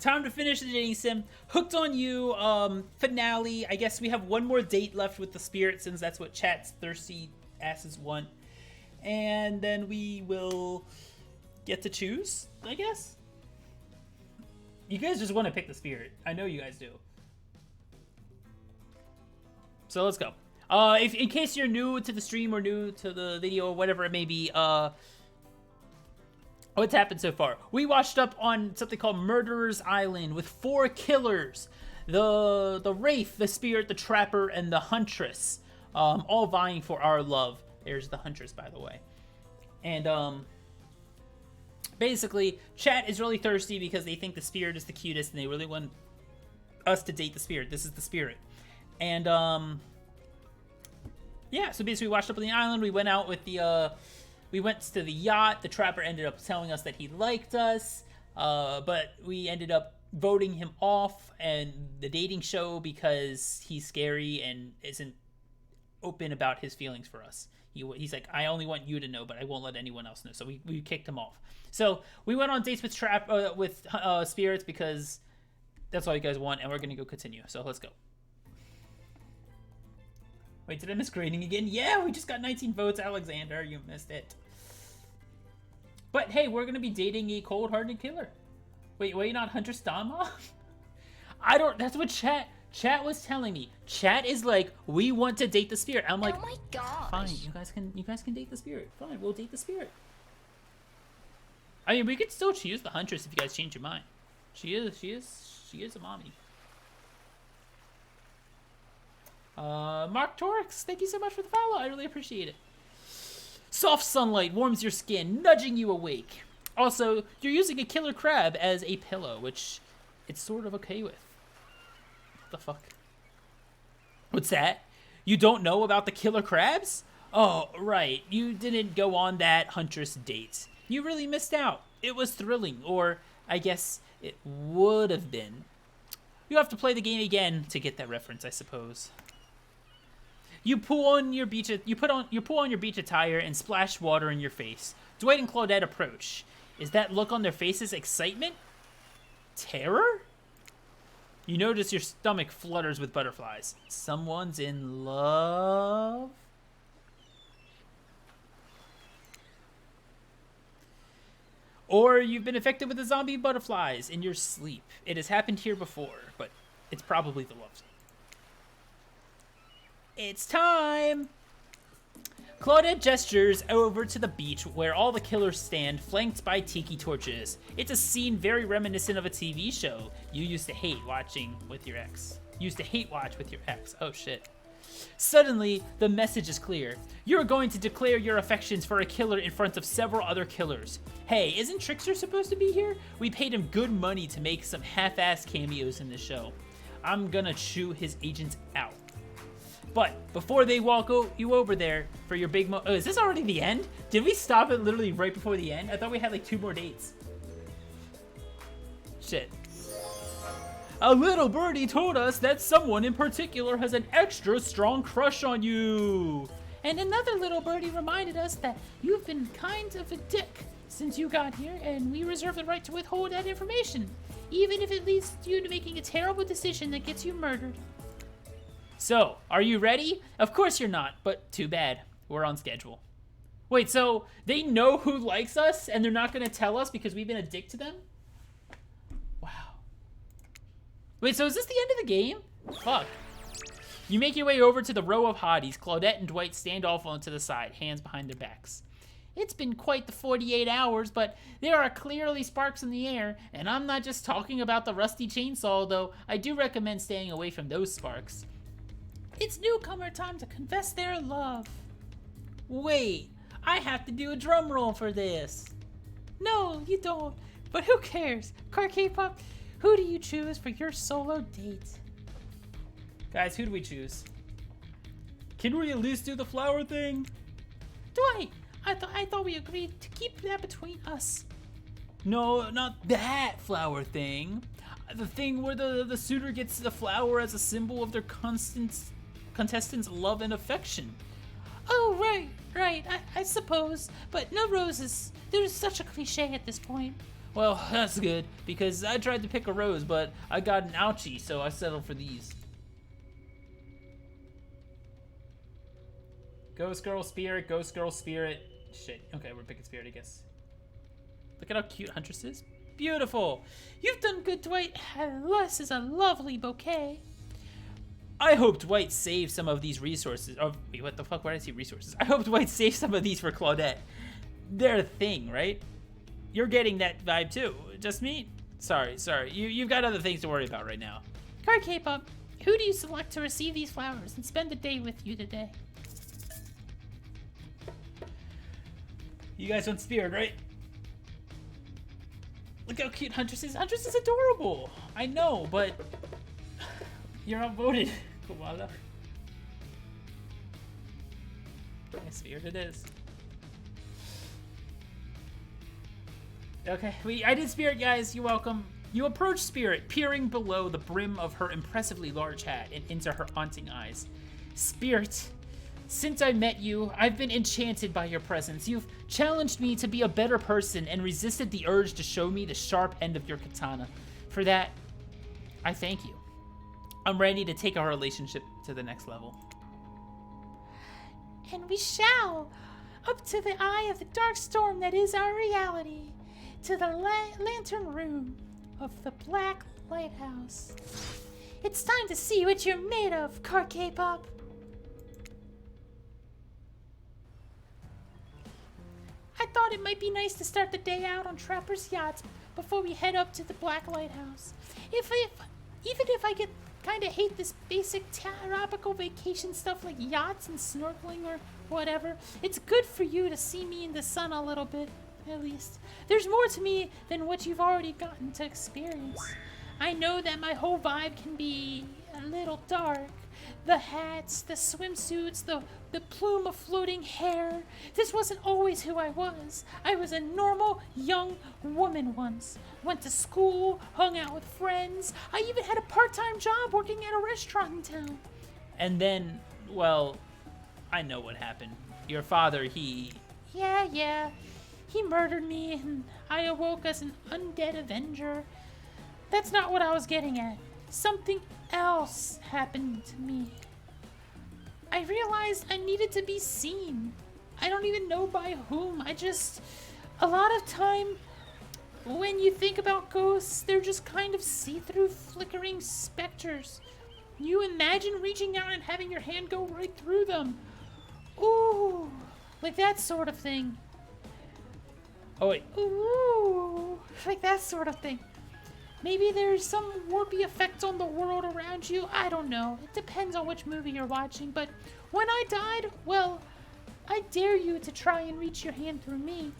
time to finish the dating sim. Hooked on You finale. I guess we have one more date left with the spirit, since that's what chat's thirsty asses want. And then we will get to choose, I guess. You guys just want to pick the spirit. I know you guys do. So let's go. If in case you're new to the stream or new to the video or whatever it may be, what's happened so far? We watched up on something called Murderer's Island with 4 killers. The Wraith, the Spirit, the Trapper, and the Huntress. All vying for our love. There's the Huntress, by the way. And, basically, chat is really thirsty because they think the Spirit is the cutest and they really want us to date the Spirit. This is the Spirit. And, yeah, so basically we watched up on the island. We went out with the, we went to the yacht. The Trapper ended up telling us that he liked us, but we ended up voting him off and the dating show because he's scary and isn't open about his feelings for us. He's like, I only want you to know, but I won't let anyone else know. So we kicked him off. So we went on dates with spirits because that's all you guys want, and we're gonna go continue. So let's go. Wait, did I miss grading again? Yeah, we just got 19 votes, Alexander. You missed it. But hey, we're gonna be dating a cold-hearted killer. Wait, not Huntress Dama? I don't. That's what chat was telling me. Chat is like, we want to date the spirit. I'm like, oh my gosh. Fine, you guys can date the spirit. Fine, we'll date the spirit. I mean, we could still choose the Huntress if you guys change your mind. She is a mommy. Mark Torx, thank you so much for the follow. I really appreciate it. Soft sunlight warms your skin, nudging you awake. Also, you're using a killer crab as a pillow, which it's sort of okay with. What the fuck? What's that? You don't know about the killer crabs? Oh, right. You didn't go on that Huntress date. You really missed out. It was thrilling, or I guess it would have been. You have to play the game again to get that reference, I suppose. You pull on your beach attire and splash water in your face. Dwight and Claudette approach. Is that look on their faces excitement? Terror? You notice your stomach flutters with butterflies. Someone's in love? Or you've been affected with the zombie butterflies in your sleep. It has happened here before, but it's probably the love. It's time! Claudette gestures over to the beach where all the killers stand, flanked by tiki torches. It's a scene very reminiscent of a TV show you used to hate watching with your ex. Oh shit. Suddenly, the message is clear. You're going to declare your affections for a killer in front of several other killers. Hey, isn't Trickster supposed to be here? We paid him good money to make some half-ass cameos in the show. I'm gonna chew his agents out. But before they walk you over there for your big oh, is this already the end? Did we stop it literally right before the end? I thought we had like 2 more dates. Shit. A little birdie told us that someone in particular has an extra strong crush on you. And another little birdie reminded us that you've been kind of a dick since you got here, and we reserve the right to withhold that information, even if it leads you to making a terrible decision that gets you murdered. So, are you ready? Of course you're not, but too bad. We're on schedule. Wait, so they know who likes us and they're not gonna tell us because we've been a dick to them? Wow. Wait, so is this the end of the game? Fuck. You make your way over to the row of hotties. Claudette and Dwight stand off onto the side, hands behind their backs. It's been quite the 48 hours, but there are clearly sparks in the air, and I'm not just talking about the rusty chainsaw, though I do recommend staying away from those sparks. It's newcomer time to confess their love. Wait, I have to do a drum roll for this. No, you don't, but who cares? Carkpop, who do you choose for your solo date? Guys, who do we choose? Can we at least do the flower thing? Dwight, I thought we agreed to keep that between us. No, not that flower thing. The thing where the suitor gets the flower as a symbol of their contestant's love and affection. Oh, right, I suppose. But no roses. There's such a cliche at this point. Well, that's good, because I tried to pick a rose, but I got an ouchie, so I settled for these. Ghost girl spirit, ghost girl spirit. Shit, okay, we're picking spirit, I guess. Look at how cute Huntress is. Beautiful. You've done good, Dwight. This is a lovely bouquet. I hope Dwight saved some of these resources. Oh, wait, what the fuck? Why did I see resources? I hope Dwight saved some of these for Claudette. They're a thing, right? You're getting that vibe too. Just me? Sorry. You've got other things to worry about right now. Kpop, who do you select to receive these flowers and spend the day with you today? You guys want spirit, right? Look how cute Huntress is. Huntress is adorable. I know, but you're outvoted, Koala. My spirit it is. Okay, I did spirit, guys. You're welcome. You approach Spirit, peering below the brim of her impressively large hat and into her haunting eyes. Spirit, since I met you, I've been enchanted by your presence. You've challenged me to be a better person and resisted the urge to show me the sharp end of your katana. For that, I thank you. I'm ready to take our relationship to the next level. And we shall, up to the eye of the dark storm that is our reality, to the lantern room of the Black Lighthouse. It's time to see what you're made of, carkpop. I thought it might be nice to start the day out on Trapper's Yachts before we head up to the Black Lighthouse. Even if I kind of hate this basic tropical vacation stuff like yachts and snorkeling or whatever, it's good for you to see me in the sun a little bit, at least. There's more to me than what you've already gotten to experience. I know that my whole vibe can be a little dark. The hats, the swimsuits, the plume of floating hair. This wasn't always who I was. I was a normal young woman once. Went to school, hung out with friends. I even had a part-time job working at a restaurant in town. And then, well, I know what happened. Your father, he... Yeah. He murdered me, and I awoke as an undead avenger. That's not what I was getting at. Something else happened to me. I realized I needed to be seen. I don't even know by whom. A lot of time, when you think about ghosts, they're just kind of see-through flickering specters. You imagine reaching out and having your hand go right through them. Ooh, like that sort of thing. Oh wait. Ooh, like that sort of thing. Maybe there's some warpy effect on the world around you. I don't know. It depends on which movie you're watching. But when I died, well, I dare you to try and reach your hand through me.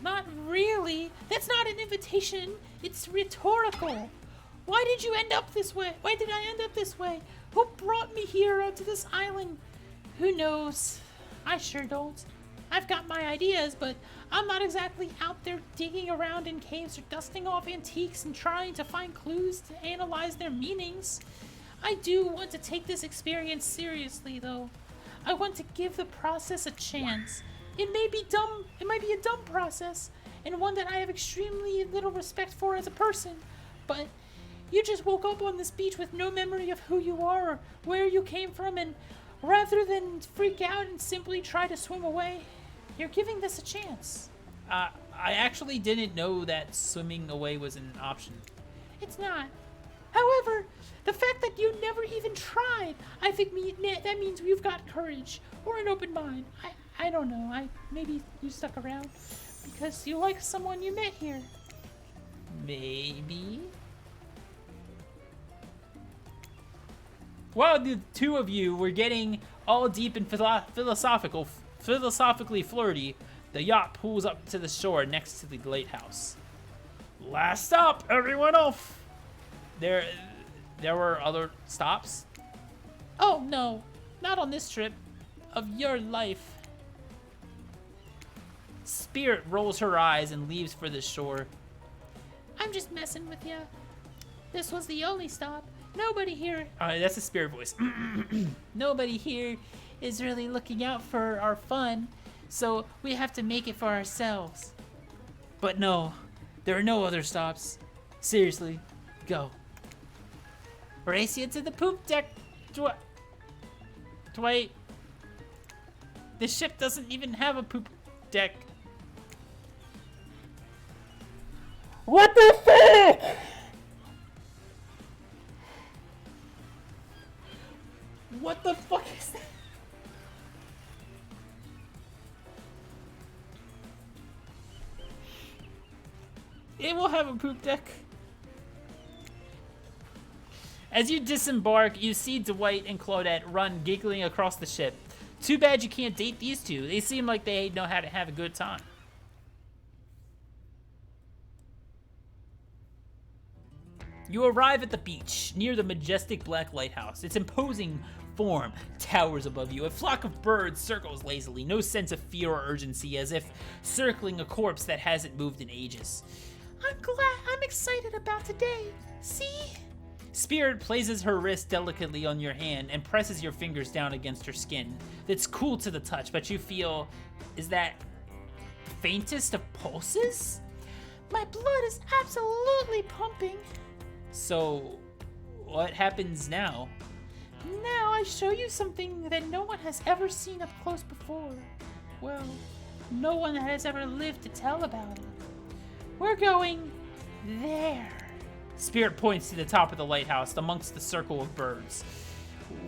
Not really. That's not an invitation. It's rhetorical. Why did you end up this way? Why did I end up this way? Who brought me here onto this island? Who knows? I sure don't. I've got my ideas, but I'm not exactly out there digging around in caves or dusting off antiques and trying to find clues to analyze their meanings. I do want to take this experience seriously, though. I want to give the process a chance. It may be dumb, it might be a dumb process, and one that I have extremely little respect for as a person, but you just woke up on this beach with no memory of who you are or where you came from, and rather than freak out and simply try to swim away, you're giving this a chance. I actually didn't know that swimming away was an option. It's not. However, the fact that you never even tried, I think that means you've got courage or an open mind. I don't know. Maybe you stuck around because you like someone you met here. Maybe. While the two of you were getting all deep and philosophically flirty, the yacht pulls up to the shore next to the lighthouse. Last stop, everyone off! There were other stops? Oh no, not on this trip of your life. Spirit rolls her eyes and leaves for the shore. I'm just messing with you. This was the only stop. Nobody here... that's a spirit voice. Nobody here is really looking out for our fun, so we have to make it for ourselves. But no, There are no other stops. Seriously, go. Race you to the poop deck. Dwight. The ship doesn't even have a poop deck. What the fuck? What the fuck is that? It will have a poop deck. As you disembark, you see Dwight and Claudette run giggling across the ship. Too bad you can't date these two. They seem like they know how to have a good time. You arrive at the beach, near the majestic black lighthouse. Its imposing form towers above you. A flock of birds circles lazily, no sense of fear or urgency, as if circling a corpse that hasn't moved in ages. I'm excited about today. See? Spirit places her wrist delicately on your hand and presses your fingers down against her skin. It's cool to the touch, but you feel, is that faintest of pulses? My blood is absolutely pumping. So, what happens now? Now I show you something that no one has ever seen up close before. Well, no one has ever lived to tell about it. We're going there. Spirit points to the top of the lighthouse amongst the circle of birds.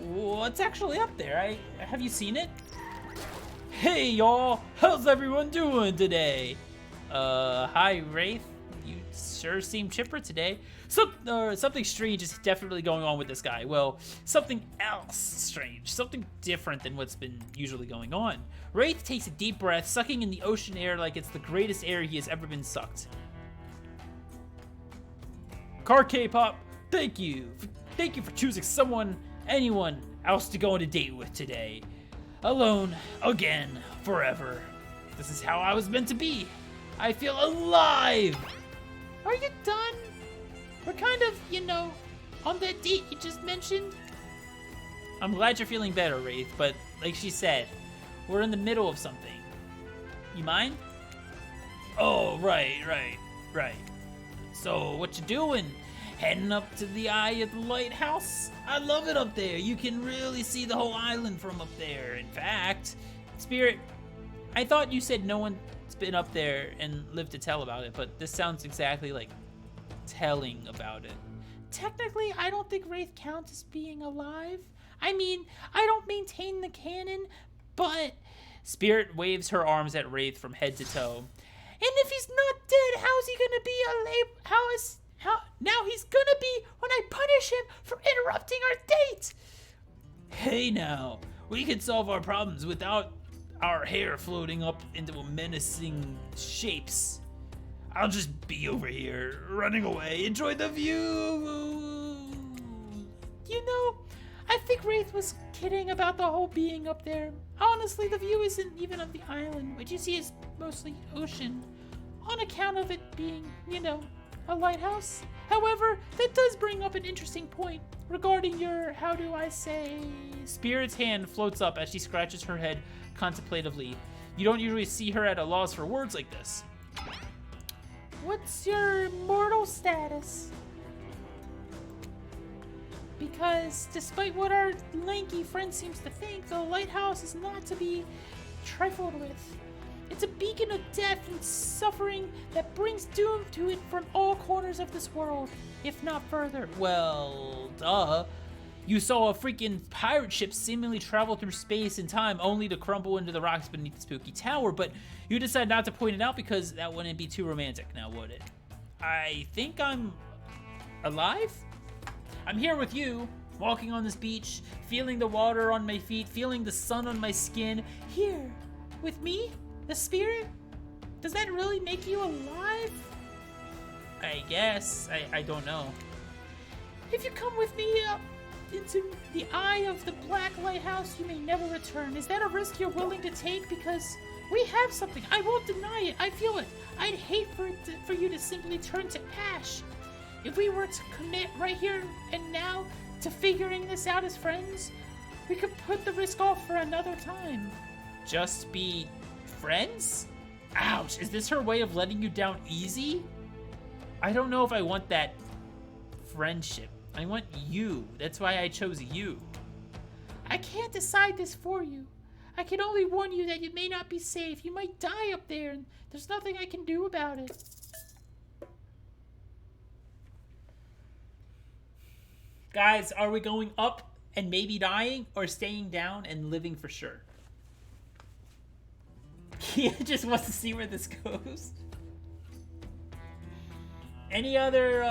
What's actually up there? Have you seen it? Hey y'all, how's everyone doing today? Hi Wraith. You sure seem chipper today. Something strange is definitely going on with this guy. Well, something else strange. Something different than what's been usually going on. Wraith takes a deep breath, sucking in the ocean air like it's the greatest air he has ever been sucked. Kpop, thank you. Thank you for choosing anyone else to go on a date with today. Alone, again, forever. This is how I was meant to be. I feel alive. Are you done? We're kind of, on that date you just mentioned. I'm glad you're feeling better, Wraith, but like she said, we're in the middle of something. You mind? Oh, right. So, what you doing? Heading up to the eye of the lighthouse? I love it up there. You can really see the whole island from up there. In fact, Spirit, I thought you said no one's been up there and lived to tell about it, but this sounds exactly like telling about it. Technically, I don't think Wraith counts as being alive. I mean, I don't maintain the canon, but... Spirit waves her arms at Wraith from head to toe. And if he's not dead, how's he gonna be now he's gonna be when I punish him for interrupting our date! Hey now, we can solve our problems without our hair floating up into menacing shapes. I'll just be over here, running away. Enjoy the view! I think Wraith was kidding about the whole being up there. Honestly, the view isn't even of the island. What you see is mostly ocean. On account of it being, a lighthouse. However, that does bring up an interesting point regarding your, how do I say... Spirit's hand floats up as she scratches her head contemplatively. You don't usually see her at a loss for words like this. What's your mortal status? Because despite what our lanky friend seems to think, the lighthouse is not to be trifled with. It's a beacon of death and suffering that brings doom to it from all corners of this world, if not further. Well, duh. You saw a freaking pirate ship seemingly travel through space and time only to crumble into the rocks beneath the spooky tower, but you decided not to point it out because that wouldn't be too romantic, now would it? I think I'm alive? I'm here with you, walking on this beach, feeling the water on my feet, feeling the sun on my skin. Here, with me, the spirit? Does that really make you alive? I guess. I don't know. If you come with me into the eye of the black lighthouse, you may never return. Is that a risk you're willing to take? Because we have something. I won't deny it. I feel it. I'd hate for you to simply turn to ash. If we were to commit right here and now to figuring this out as friends, we could put the risk off for another time. Just be friends? Ouch, is this her way of letting you down easy? I don't know if I want that friendship. I want you. That's why I chose you. I can't decide this for you. I can only warn you that you may not be safe. You might die up there, and there's nothing I can do about it. Guys, are we going up and maybe dying, or staying down and living for sure? Kia just wants to see where this goes. Any other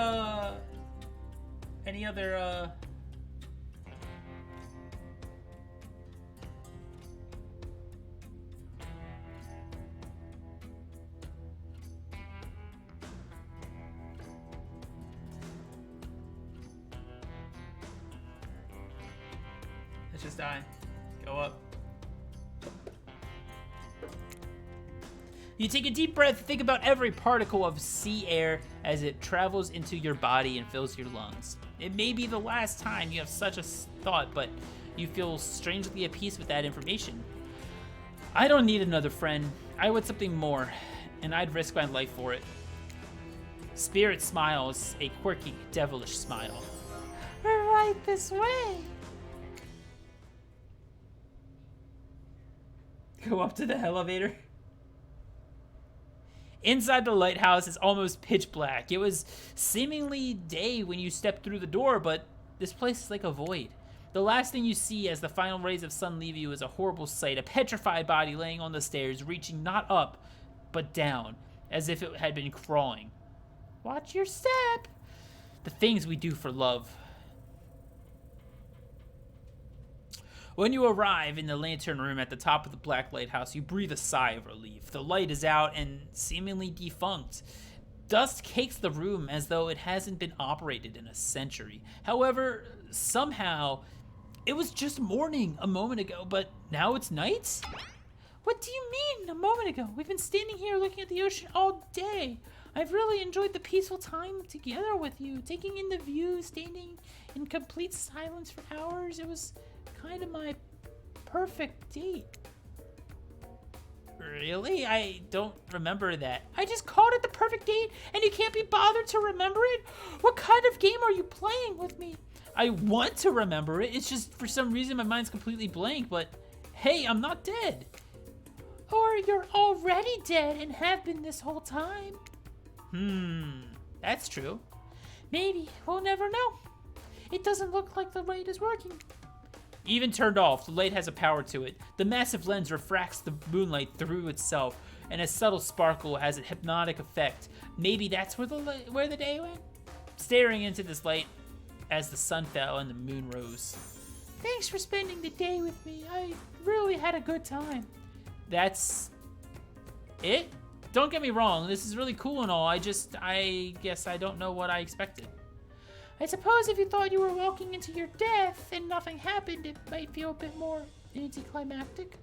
let's just die. Go up. You take a deep breath, think about every particle of sea air as it travels into your body and fills your lungs. It may be the last time you have such a thought, but you feel strangely at peace with that information. I don't need another friend. I want something more, and I'd risk my life for it. Spirit smiles, a quirky, devilish smile. Right this way. Go up to the elevator. Inside the lighthouse is almost pitch black. It was seemingly day when you stepped through the door, but this place is like a void. The last thing you see as the final rays of sun leave you is a horrible sight, a petrified body laying on the stairs, reaching not up, but down, as if it had been crawling. Watch your step! The things we do for love. When you arrive in the lantern room at the top of the black lighthouse, you breathe a sigh of relief. The light is out and seemingly defunct. Dust cakes the room as though it hasn't been operated in a century. However, somehow, it was just morning a moment ago, but now it's night? What do you mean, a moment ago? We've been standing here looking at the ocean all day. I've really enjoyed the peaceful time together with you, taking in the view, standing in complete silence for hours. It was kind of my perfect date. Really? I don't remember that. I just called it the perfect date and you can't be bothered to remember it? What kind of game are you playing with me? I want to remember it. It's just for some reason my mind's completely blank, but hey, I'm not dead. Or you're already dead and have been this whole time. That's true. Maybe. We'll never know. It doesn't look like the light is working. Even turned off, the light has a power to it. The massive lens refracts the moonlight through itself, and a subtle sparkle has a hypnotic effect. Maybe that's where the day went? Staring into this light as the sun fell and the moon rose. Thanks for spending the day with me. I really had a good time. That's it? Don't get me wrong, this is really cool and all. I guess I don't know what I expected. I suppose if you thought you were walking into your death and nothing happened, it might feel a bit more anticlimactic.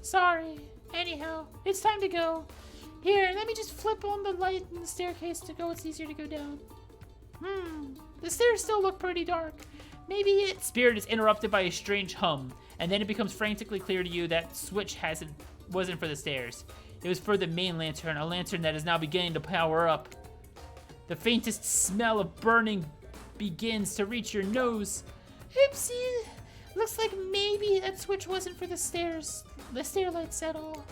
Sorry. Anyhow, it's time to go. Here, let me just flip on the light in the staircase to go. It's easier to go down. The stairs still look pretty dark. Maybe it... Spirit is interrupted by a strange hum, and then it becomes frantically clear to you that switch wasn't for the stairs. It was for the main lantern, a lantern that is now beginning to power up. The faintest smell of burning begins to reach your nose. Oopsie! Looks like maybe that switch wasn't for the stairs. The stair lights at all.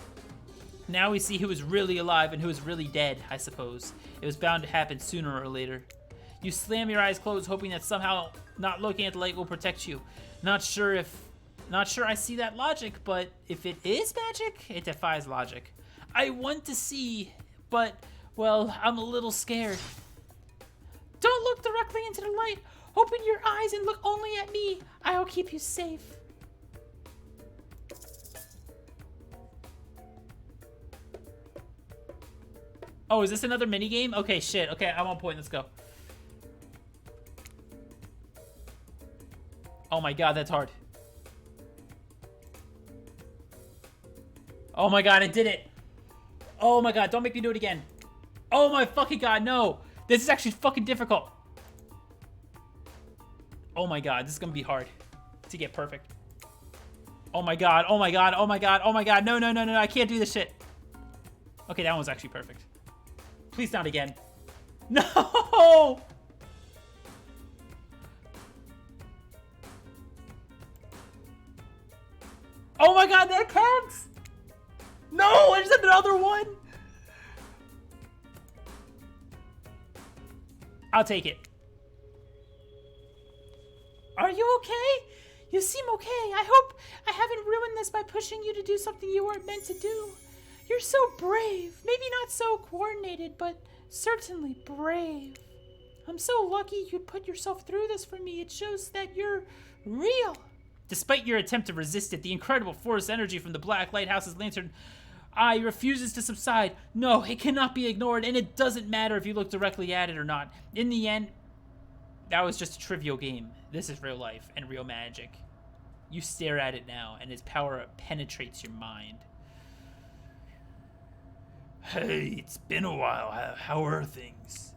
Now we see who is really alive and who is really dead, I suppose. It was bound to happen sooner or later. You slam your eyes closed, hoping that somehow not looking at the light will protect you. Not sure I see that logic, but if it is magic, it defies logic. I want to see, but, well, I'm a little scared. Don't look directly into the light. Open your eyes and look only at me. I'll keep you safe. Oh, is this another minigame? Okay, shit. Okay, I'm on point. Let's go. Oh my god, that's hard. Oh my god, I did it. Oh my god, don't make me do it again. Oh my fucking god, no. This is actually fucking difficult. Oh my god, this is gonna be hard to get perfect. Oh my god, oh my god, oh my god, oh my god. No, no, no, no, I can't do this shit. Okay, that one was actually perfect. Please not again. No! Oh my god, that counts! No, there's another one! I'll take it. Are you okay? You seem okay. I hope I haven't ruined this by pushing you to do something you weren't meant to do. You're so brave. Maybe not so coordinated, but certainly brave. I'm so lucky you'd put yourself through this for me. It shows that you're real. Despite your attempt to resist it, the incredible force energy from the Black Lighthouse's lantern eye refuses to subside. No, it cannot be ignored, and it doesn't matter if you look directly at it or not. In the end, that was just a trivial game. This is real life and real magic. You stare at it now, and its power penetrates your mind. Hey, it's been a while. How are things?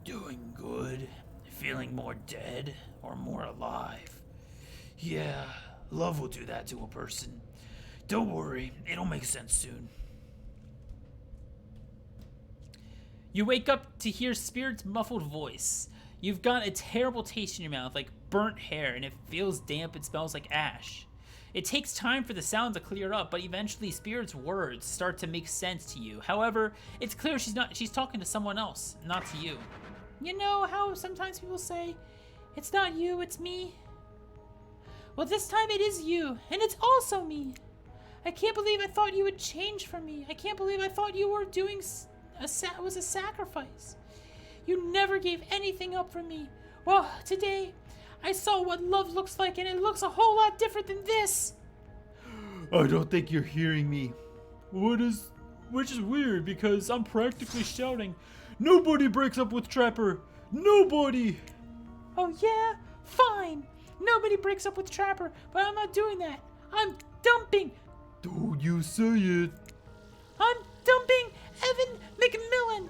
Doing good. Feeling more dead or more alive? Yeah, love will do that to a person. Don't worry, it'll make sense soon. You wake up to hear Spirit's muffled voice. You've got a terrible taste in your mouth, like burnt hair, and it feels damp and smells like ash. It takes time for the sound to clear up, but eventually Spirit's words start to make sense to you. However, it's clear she's talking to someone else, not to you. You know how sometimes people say, it's not you, it's me? Well, this time it is you, and it's also me. I can't believe I thought you would change for me. I can't believe I thought you were doing was a sacrifice. You never gave anything up for me. Well, today, I saw what love looks like, and it looks a whole lot different than this. I don't think you're hearing me. Which is weird, because I'm practically shouting, nobody breaks up with Trapper! Nobody! Oh yeah? Fine. Nobody breaks up with Trapper, but I'm not doing that. I'm dumping. Don't you say it. I'm dumping Evan McMillan.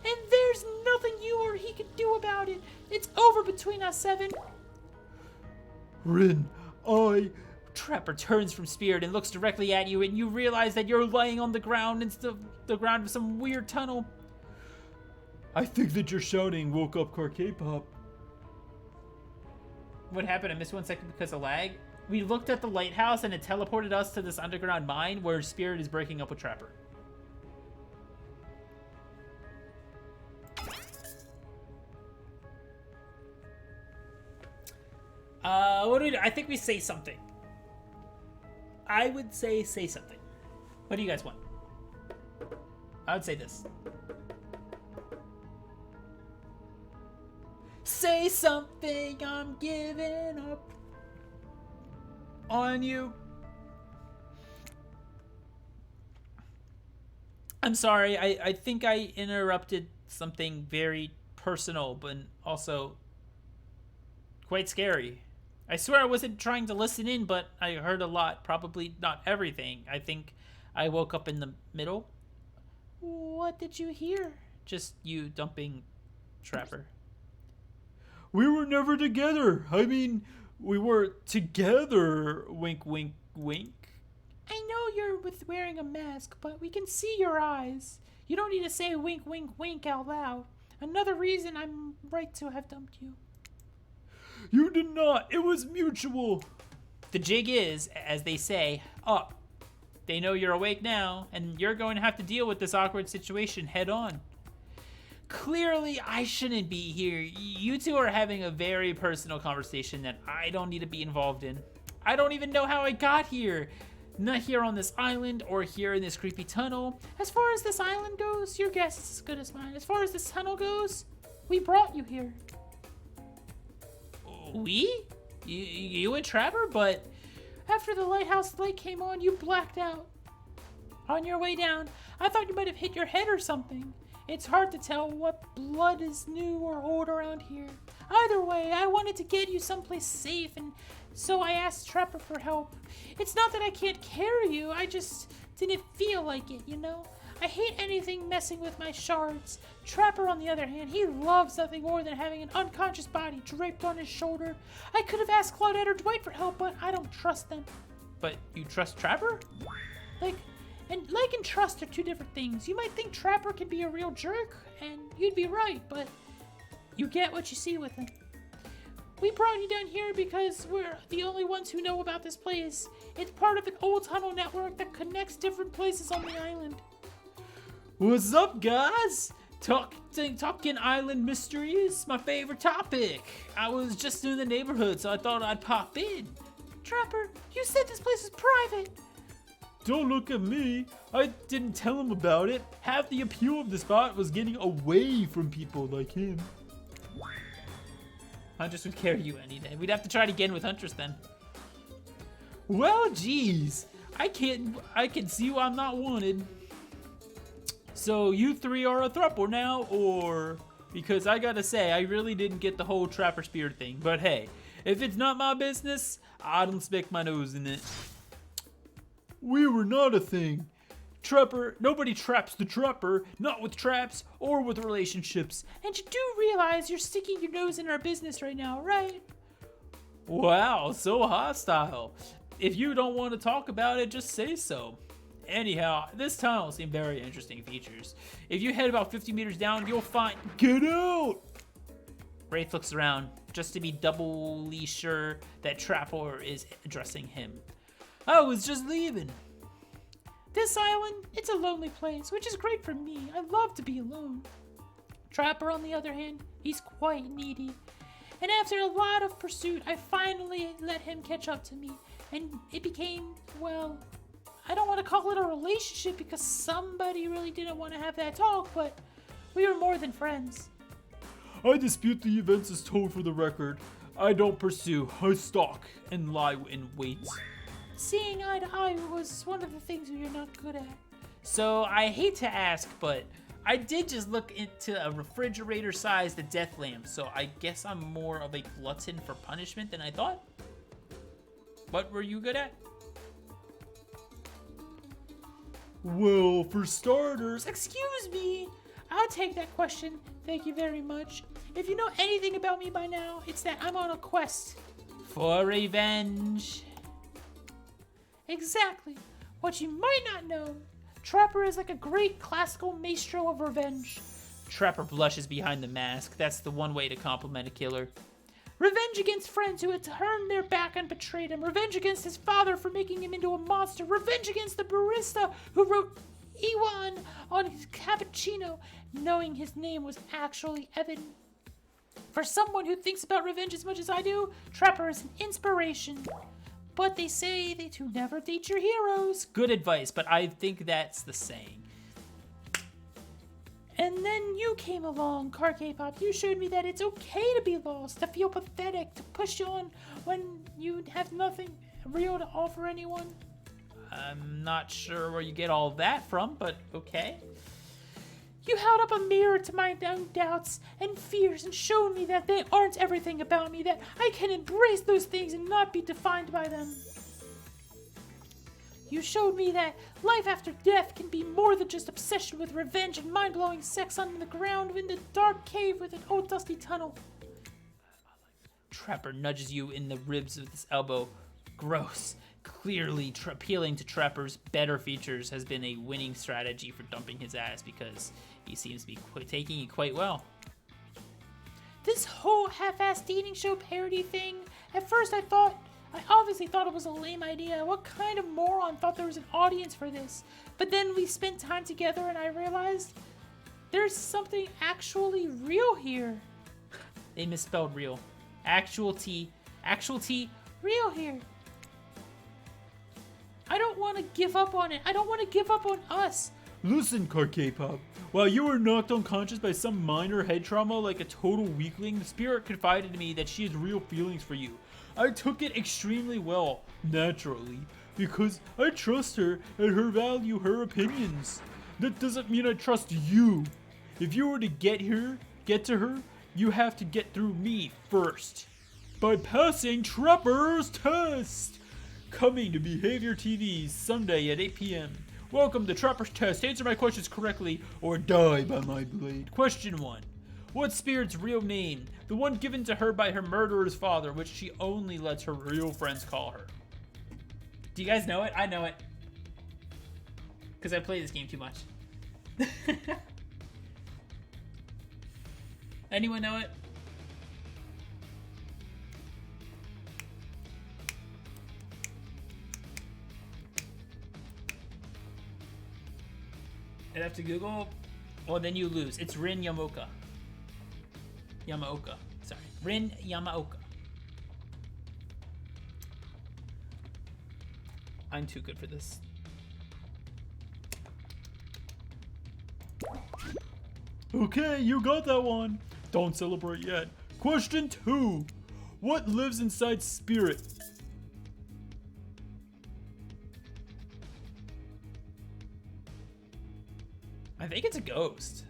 And there's nothing you or he can do about it. It's over between us, Evan. Rin, Trapper turns from Spirit and looks directly at you, and you realize that you're laying on the ground instead of the ground of some weird tunnel. I think that your shouting woke up carkpop. What happened? I missed 1 second because of lag. We looked at the lighthouse and it teleported us to this underground mine where Spirit is breaking up with Trapper. What do we do? I think we say something. I would say something. What do you guys want? I would say this. Say something, I'm giving up on you. I'm sorry, I think I interrupted something very personal, but also quite scary. I swear I wasn't trying to listen in, but I heard a lot, probably not everything. I think I woke up in the middle. What did you hear? Just you dumping Trapper. We were never together. I mean, we were together. Wink, wink, wink. I know you're wearing a mask, but we can see your eyes. You don't need to say wink, wink, wink out loud. Another reason I'm right to have dumped you. You did not. It was mutual. The jig is, as they say, up. They know you're awake now, and you're going to have to deal with this awkward situation head on. Clearly, I shouldn't be here. You two are having a very personal conversation that I don't need to be involved in. I don't even know how I got here. Not here on this island or here in this creepy tunnel. As far as this island goes, your guess is as good as mine. As far as this tunnel goes, we brought you here. We? You and Trapper? But after the lighthouse light came on, you blacked out. On your way down, I thought you might have hit your head or something. It's hard to tell what blood is new or old around here. Either way, I wanted to get you someplace safe, and so I asked Trapper for help. It's not that I can't carry you, I just didn't feel like it, you know? I hate anything messing with my shards. Trapper, on the other hand, he loves nothing more than having an unconscious body draped on his shoulder. I could have asked Claudette or Dwight for help, but I don't trust them. But you trust Trapper? Like, And like and trust are two different things. You might think Trapper can be a real jerk, and you'd be right, but you get what you see with him. We brought you down here because we're the only ones who know about this place. It's part of an old tunnel network that connects different places on the island. What's up, guys? Talking island mysteries, my favorite topic. I was just in the neighborhood, so I thought I'd pop in. Trapper, you said this place is private. Don't look at me. I didn't tell him about it. Half the appeal of the spot was getting away from people like him. Huntress would carry you any day. We'd have to try it again with Huntress then. Well, geez. I can see why I'm not wanted. So you three are a throuple now, or? Because I gotta say, I really didn't get the whole Trapper Spirit thing. But hey, if it's not my business, I don't stick my nose in it. We were not a thing. Trapper, nobody traps the Trapper, not with traps or with relationships. And you do realize you're sticking your nose in our business right now, right? Wow, so hostile. If you don't want to talk about it, just say so. Anyhow, this tunnel seemed very interesting features. If you head about 50 meters down, you'll find... Get out! Wraith looks around, just to be doubly sure that Trapper is addressing him. I was just leaving. This island, it's a lonely place, which is great for me. I love to be alone. Trapper, on the other hand, he's quite needy. And after a lot of pursuit, I finally let him catch up to me. And it became, well, I don't want to call it a relationship because somebody really didn't want to have that talk, but we were more than friends. I dispute the events as told for the record. I don't pursue, I stalk and lie in wait. Seeing eye to eye was one of the things you're not good at. So I hate to ask, but I did just look into a refrigerator-sized death lamp, so I guess I'm more of a glutton for punishment than I thought. What were you good at? Well, for starters... Excuse me! I'll take that question. Thank you very much. If you know anything about me by now, it's that I'm on a quest. For revenge. Exactly. What you might not know, Trapper is like a great classical maestro of revenge. Trapper blushes behind the mask. That's the one way to compliment a killer. Revenge against friends who had turned their back and betrayed him. Revenge against his father for making him into a monster. Revenge against the barista who wrote Iwan on his cappuccino, knowing his name was actually Evan. For someone who thinks about revenge as much as I do, Trapper is an inspiration. But they say they to never date your heroes. Good advice, but I think that's the saying. And then you came along, carkpop. You showed me that it's okay to be lost, to feel pathetic, to push on when you have nothing real to offer anyone. I'm not sure where you get all that from, but okay. You held up a mirror to my own doubts and fears and showed me that they aren't everything about me, that I can embrace those things and not be defined by them. You showed me that life after death can be more than just obsession with revenge and mind-blowing sex on the ground in the dark cave with an old dusty tunnel. Trapper nudges you in the ribs with his elbow. Gross. Clearly, appealing to Trapper's better features has been a winning strategy for dumping his ass because he seems to be taking it quite well. This whole half-assed dating show parody thing, at first I obviously thought it was a lame idea. What kind of moron thought there was an audience for this? But then we spent time together and I realized there's something actually real here. They misspelled real. Actual T, real here. I don't want to give up on it. I don't want to give up on us. Listen, carkpop. While you were knocked unconscious by some minor head trauma like a total weakling, the spirit confided to me that she has real feelings for you. I took it extremely well, naturally, because I trust her and her value her opinions. That doesn't mean I trust you. If you were to get to her, you have to get through me first. By passing Trapper's test. Coming to Behavior TV Sunday at 8 p.m. Welcome to Trapper's Test. Answer my questions correctly or die by my blade. Question 1. What's Spirit's real name? The one given to her by her murderer's father, which she only lets her real friends call her. Do you guys know it? I know it. Because I play this game too much. Anyone know it? I'd have to Google. Well, then you lose. It's Rin Yamaoka. Yamaoka. Sorry. Rin Yamaoka. I'm too good for this. Okay, you got that one. Don't celebrate yet. Question 2. What lives inside Spirit? I think it's a ghost.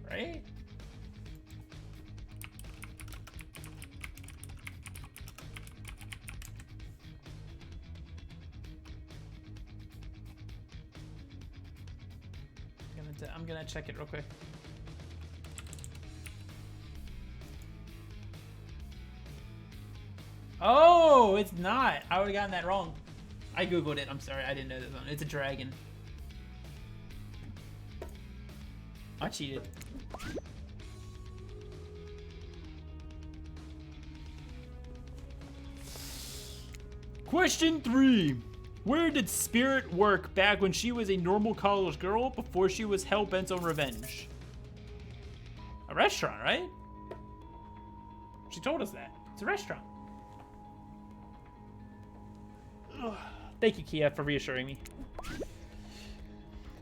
Right? I'm gonna check it real quick. Oh, it's not. I would have gotten that wrong. I googled it. I'm sorry. I didn't know this one. It's a dragon. I cheated. Question 3. Where did Spirit work back when she was a normal college girl before she was hell-bent on revenge? A restaurant, right? She told us that. It's a restaurant. Ugh. Thank you, Kia, for reassuring me.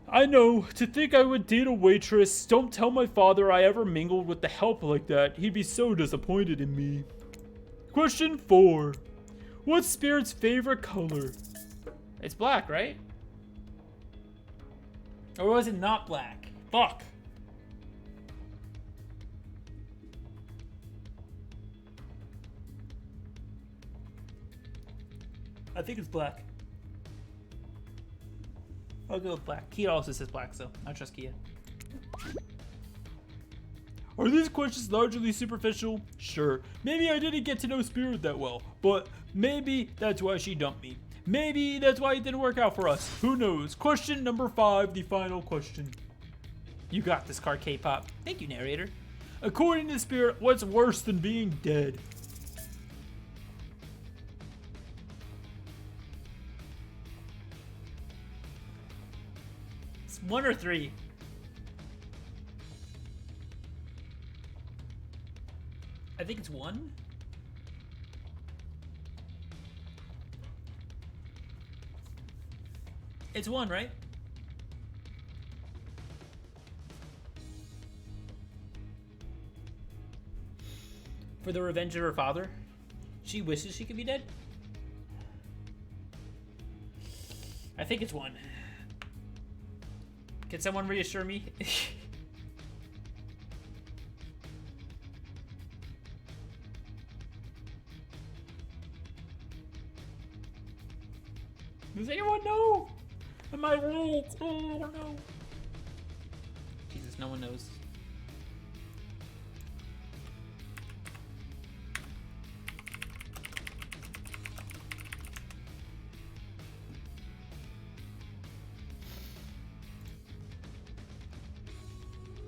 I know. To think I would date a waitress. Don't tell my father I ever mingled with the help like that. He'd be so disappointed in me. Question 4. What's Spirit's favorite color? It's black, right? Or was it not black? Fuck. I think it's black. I'll go with black. Kia also says black, so I trust Kia. Are these questions largely superficial? Sure. Maybe I didn't get to know Spirit that well, but maybe that's why she dumped me. Maybe that's why it didn't work out for us. Who knows? Question number 5, the final question. You got this, carkpop. Thank you, narrator. According to Spirit, what's worse than being dead? It's 1 or 3. I think it's 1. It's 1, right? For the revenge of her father? She wishes she could be dead? I think it's 1. Can someone reassure me? Does anyone know? Am I right? Oh, no. Jesus, no one knows.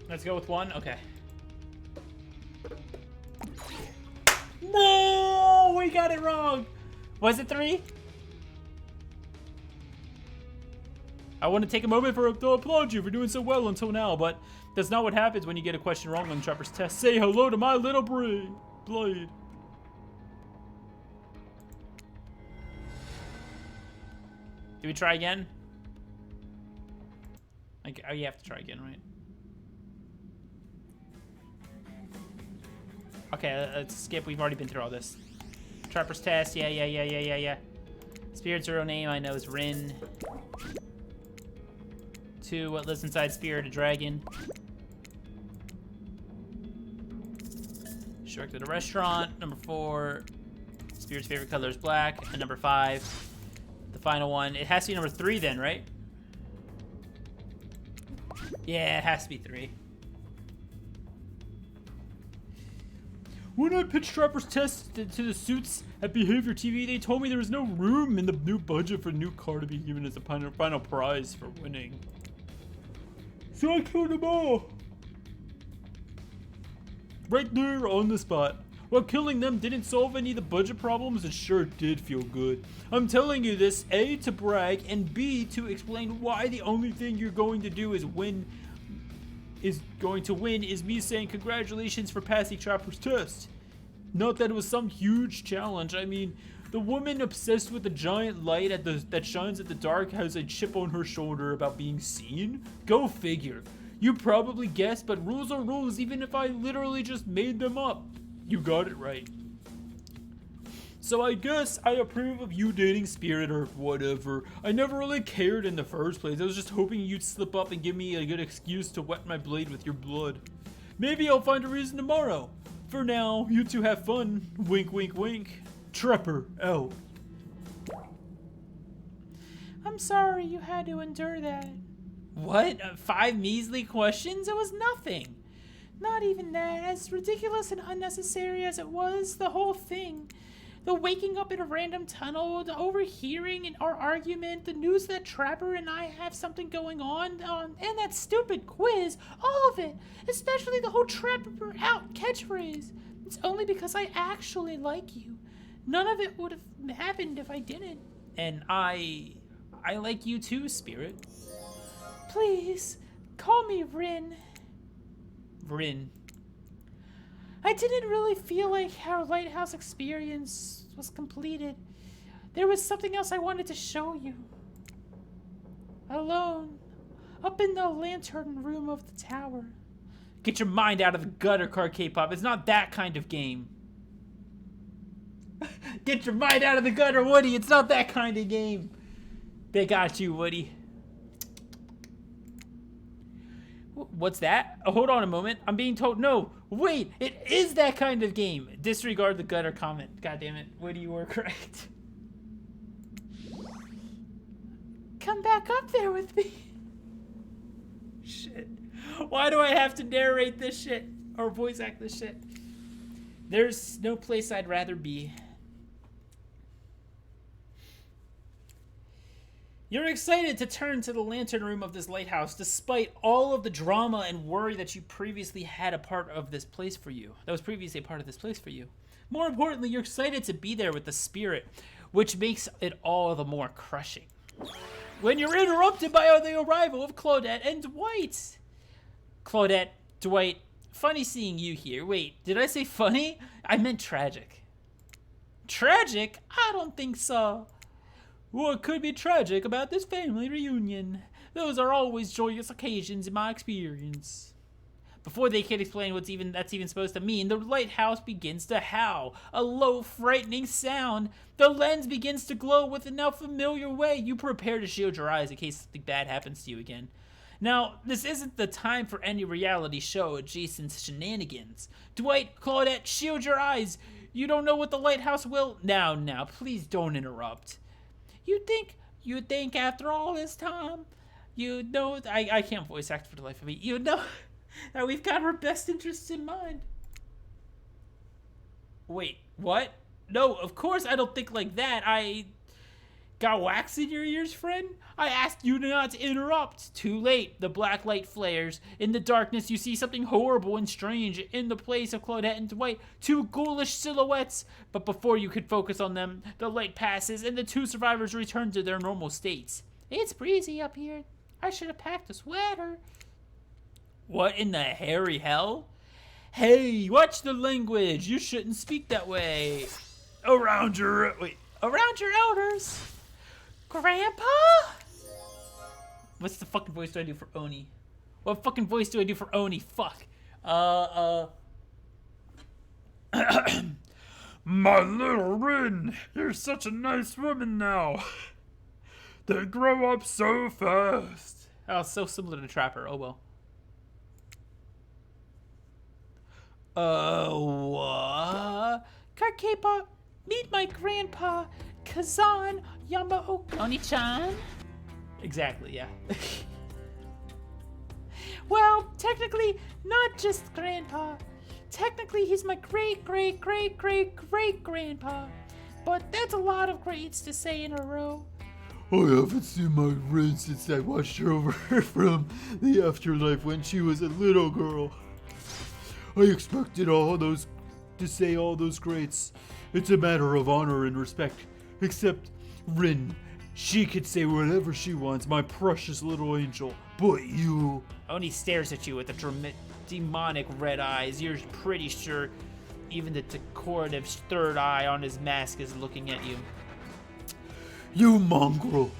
Let's go with 1. Okay. No, we got it wrong. Was it 3? I want to take a moment to applaud you for doing so well until now, but that's not what happens when you get a question wrong on the Trapper's test. Say hello to my little blade. Do we try again? Oh, you have to try again, right? Okay, let's skip. We've already been through all this. Trapper's test. Yeah. Spirit's real name I know is Rin. 2, what lives inside Spirit? A dragon. She worked at a restaurant. Number 4, Spirit's favorite color is black. And number 5, the final one. It has to be number 3 then, right? Yeah, it has to be 3. When I pitched Trapper's Test to the suits at Behavior TV, they told me there was no room in the new budget for a new car to be given as a final prize for winning. So I killed them all. Right there on the spot. While killing them didn't solve any of the budget problems, it sure did feel good. I'm telling you this, A, to brag, and B, to explain why the only thing you're going to do is me saying congratulations for passing Trapper's Test. Not that it was some huge challenge. I mean, the woman obsessed with the giant light that shines at the dark has a chip on her shoulder about being seen? Go figure. You probably guessed, but rules are rules even if I literally just made them up. You got it right. So I guess I approve of you dating Spirit or whatever. I never really cared in the first place. I was just hoping you'd slip up and give me a good excuse to wet my blade with your blood. Maybe I'll find a reason tomorrow. For now, you two have fun. Wink, wink, wink. Trapper out. I'm sorry you had to endure that. What? 5 measly questions? It was nothing. Not even that. As ridiculous and unnecessary as it was, the whole thing. The waking up in a random tunnel, the overhearing in our argument, the news that Trapper and I have something going on, and that stupid quiz. All of it. Especially the whole Trapper out catchphrase. It's only because I actually like you. None of it would have happened if I didn't. And I like you too, Spirit. Please, call me Rin. Rin. I didn't really feel like our lighthouse experience was completed. There was something else I wanted to show you. Alone, up in the lantern room of the tower. Get your mind out of the gutter, carkpop. It's not that kind of game. Get your mind out of the gutter, Woody. It's not that kind of game. They got you, Woody. What's that? Oh, hold on a moment. I'm being told no. Wait, it is that kind of game. Disregard the gutter comment. God damn it. Woody, you were correct. Come back up there with me. Shit. Why do I have to narrate this shit? Or voice act this shit? There's no place I'd rather be. You're excited to turn to the lantern room of this lighthouse despite all of the drama and worry that you previously had a part of this place for you. That was previously a part of this place for you. More importantly, you're excited to be there with the Spirit, which makes it all the more crushing. When you're interrupted by the arrival of Claudette and Dwight. Claudette, Dwight, funny seeing you here. Wait, did I say funny? I meant tragic. Tragic? I don't think so. What could be tragic about this family reunion? Those are always joyous occasions in my experience. Before they can explain that's even supposed to mean, the lighthouse begins to howl, a low, frightening sound. The lens begins to glow with a now familiar way. You prepare to shield your eyes in case something bad happens to you again. Now, this isn't the time for any reality show adjacent to shenanigans. Dwight, Claudette, shield your eyes. You don't know what the lighthouse will... Now, please don't interrupt. You think after all this time, you know, I can't voice act for the life of me. You know that we've got our best interests in mind. Wait, what? No, of course I don't think like that. I got wax in your ears, friend? I asked you not to interrupt. Too late. The black light flares. In the darkness, you see something horrible and strange. In the place of Claudette and Dwight, 2 ghoulish silhouettes. But before you could focus on them, the light passes and the 2 survivors return to their normal states. It's breezy up here. I should have packed a sweater. What in the hairy hell? Hey, watch the language. You shouldn't speak that way. Around your elders. Grandpa? What's the fucking voice do I do for Oni? What fucking voice do I do for Oni? Fuck. My little Rin, you're such a nice woman now. They grow up so fast. Oh, so similar to Trapper. Oh well. What? carkpop, meet my grandpa, Kazan Yamaoka Oni-chan. Exactly, yeah. Well, technically, not just grandpa. technically he's my great-great-great-great-great-grandpa. But that's a lot of greats to say in a row. I haven't seen my Rin since I watched her over from the afterlife when she was a little girl. I expected all those to say all those greats. It's a matter of honor and respect. Except Rin, she could say whatever she wants, my precious little angel. But you... Oni stares at you with the demonic red eyes. You're pretty sure even the decorative third eye on his mask is looking at you. You mongrel,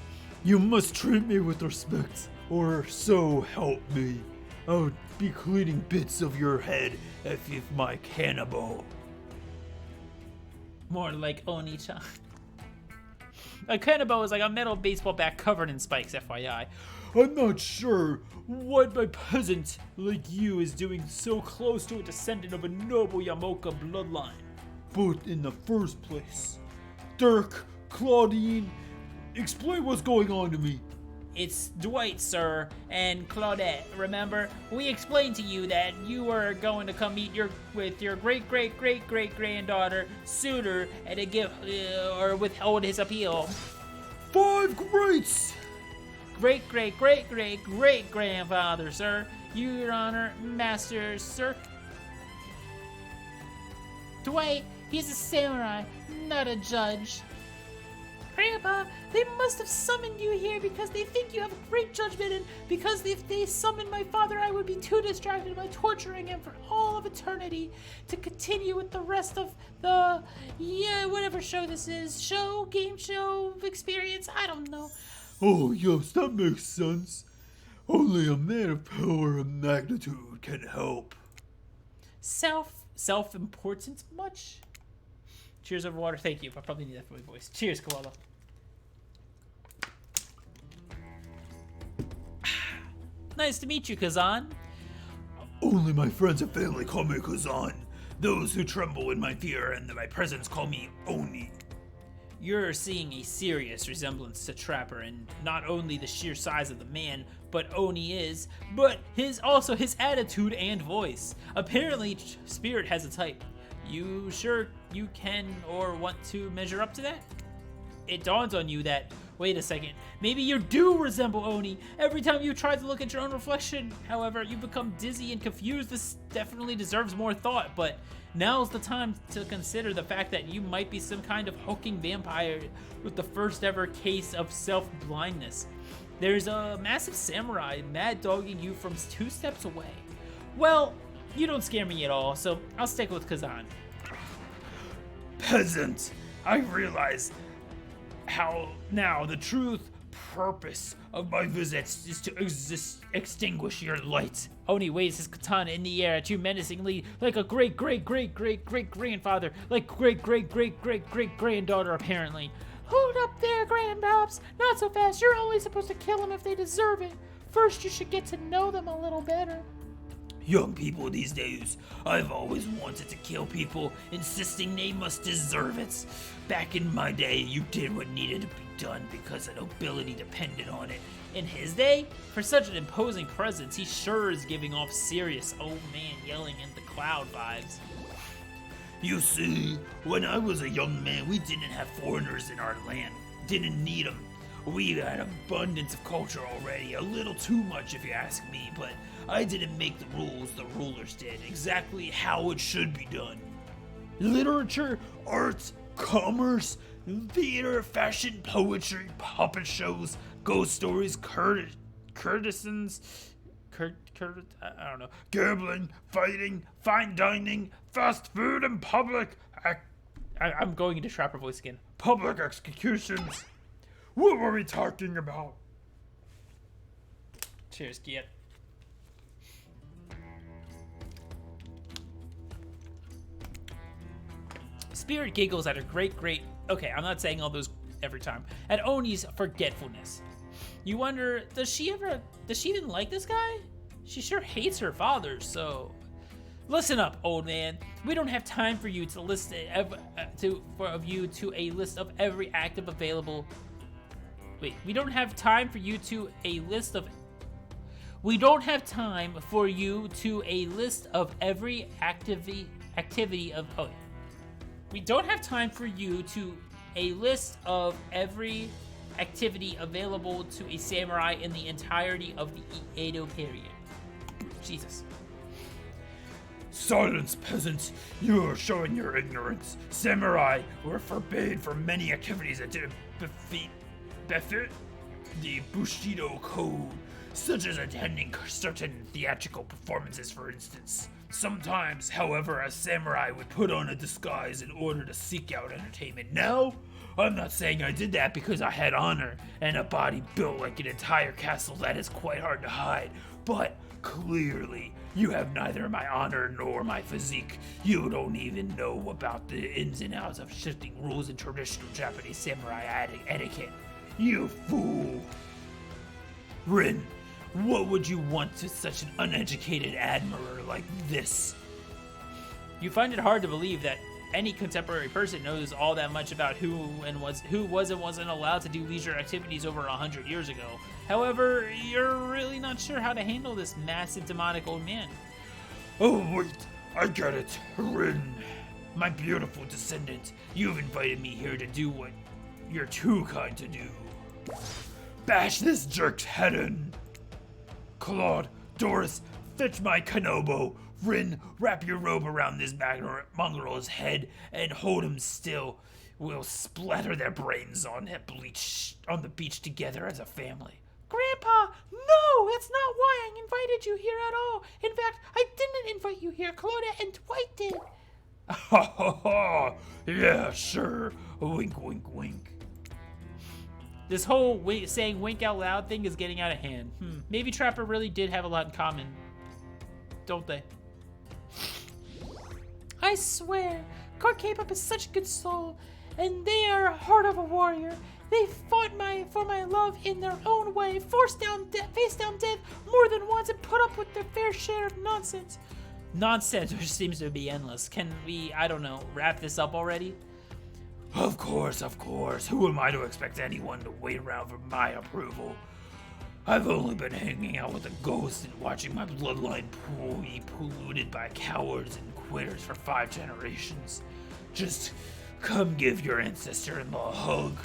you must treat me with respect, or so help me. I'll be cleaning bits of your head if you're my cannibal. More like Oni-chan. A cannibal is like a metal baseball bat covered in spikes, FYI. I'm not sure what my peasant like you is doing so close to a descendant of a noble Yamoka bloodline. But in the first place, Dirk, Claudine, explain what's going on to me. It's Dwight, sir, and Claudette. Remember, we explained to you that you were going to come meet with your great-great-great-great-granddaughter sooner and to give or withhold his appeal. 5 greats! Great-great-great-great-great-grandfather, sir. Your Honor, Master Sir. Dwight, he's a samurai, not a judge. Grandpa, they must have summoned you here because they think you have great judgment, and because if they summoned my father, I would be too distracted by torturing him for all of eternity to continue with the rest of the, whatever show this is. Game show, experience, I don't know. Oh, yes, that makes sense. Only a man of power and magnitude can help. Self-importance much? Cheers over water. Thank you. I probably need that for my voice. Cheers, Koala. Nice to meet you, Kazan. Only my friends and family call me Kazan. Those who tremble in my fear and my presence call me Oni. You're seeing a serious resemblance to Trapper, and not only the sheer size of the man, but Oni is, but also his attitude and voice. Apparently, Spirit has a type. You sure you can or want to measure up to that? It dawns on you that, wait a second, maybe you do resemble Oni. Every time you try to look at your own reflection, however, you become dizzy and confused. This definitely deserves more thought, but now's the time to consider the fact that you might be some kind of hulking vampire with the first ever case of self-blindness. There's a massive samurai mad dogging you from 2 steps away. Well, you don't scare me at all, so I'll stick with Kazan. Peasant, I realize how now the truth purpose of my visits is to extinguish your light. Oni waves his katana in the air at you menacingly, like a great-great-great-great-great-grandfather, like great-great-great-great-great-granddaughter, apparently. Hold up there, grandpops! Not so fast, you're only supposed to kill them if they deserve it. First, you should get to know them a little better. Young people these days, I've always wanted to kill people, insisting they must deserve it. Back in my day, you did what needed to be done because the nobility depended on it. In his day, for such an imposing presence, he sure is giving off serious old man yelling in the cloud vibes. You see, when I was a young man, we didn't have foreigners in our land. Didn't need them. We had abundance of culture already, a little too much if you ask me, but I didn't make the rules, the rulers did, exactly how it should be done. Literature, arts, commerce, theater, fashion, poetry, puppet shows, ghost stories, courtesans, I don't know, gambling, fighting, fine dining, fast food, and I'm going into Trapper voice again. public executions. What were we talking about? Cheers, Giet. Spirit giggles at her okay, I'm not saying all those every time, at Oni's forgetfulness. You wonder, does she even like this guy? She sure hates her father, so... Listen up, old man. We don't have time for you to list to a list of every active available... Wait, we don't have time for you to a list of... We don't have time for you to a list of every activity of. Oh, we don't have time for you to a list of every activity available to a samurai in the entirety of the Edo period. Jesus. Silence, peasant! You are showing your ignorance. Samurai were forbade from many activities that didn't befit the Bushido code, such as attending certain theatrical performances, for instance. Sometimes, however, a samurai would put on a disguise in order to seek out entertainment. Now, I'm not saying I did that because I had honor and a body built like an entire castle that is quite hard to hide, but clearly, you have neither my honor nor my physique. You don't even know about the ins and outs of shifting rules in traditional Japanese samurai etiquette. You fool! Rin, what would you want to such an uneducated admirer like this? You find it hard to believe that any contemporary person knows all that much about who was and wasn't allowed to do leisure activities over 100 years ago. However, you're really not sure how to handle this massive demonic old man. Oh wait, I get it. Rin, my beautiful descendant, you've invited me here to do what you're too kind to do. Bash this jerk's head in. Claude, Doris, fetch my kanobo. Rin, wrap your robe around this mongrel's head and hold him still. We'll splatter their brains on the beach together as a family. Grandpa, no, that's not why I invited you here at all. In fact, I didn't invite you here. Claudia and Dwight did. Ha ha ha! Yeah, sure. Wink, wink, wink. This whole saying wink out loud thing is getting out of hand. Maybe Trapper really did have a lot in common. Don't they? I swear, carkpop is such a good soul, and they are heart of a warrior. They fought for my love in their own way, face down death more than once, and put up with their fair share of nonsense. Nonsense, which seems to be endless. Can we, I don't know, wrap this up already? Of course, of course. Who am I to expect anyone to wait around for my approval? I've only been hanging out with a ghost and watching my bloodline be polluted by cowards and quitters for 5 generations. Just come give your ancestor-in-law a hug.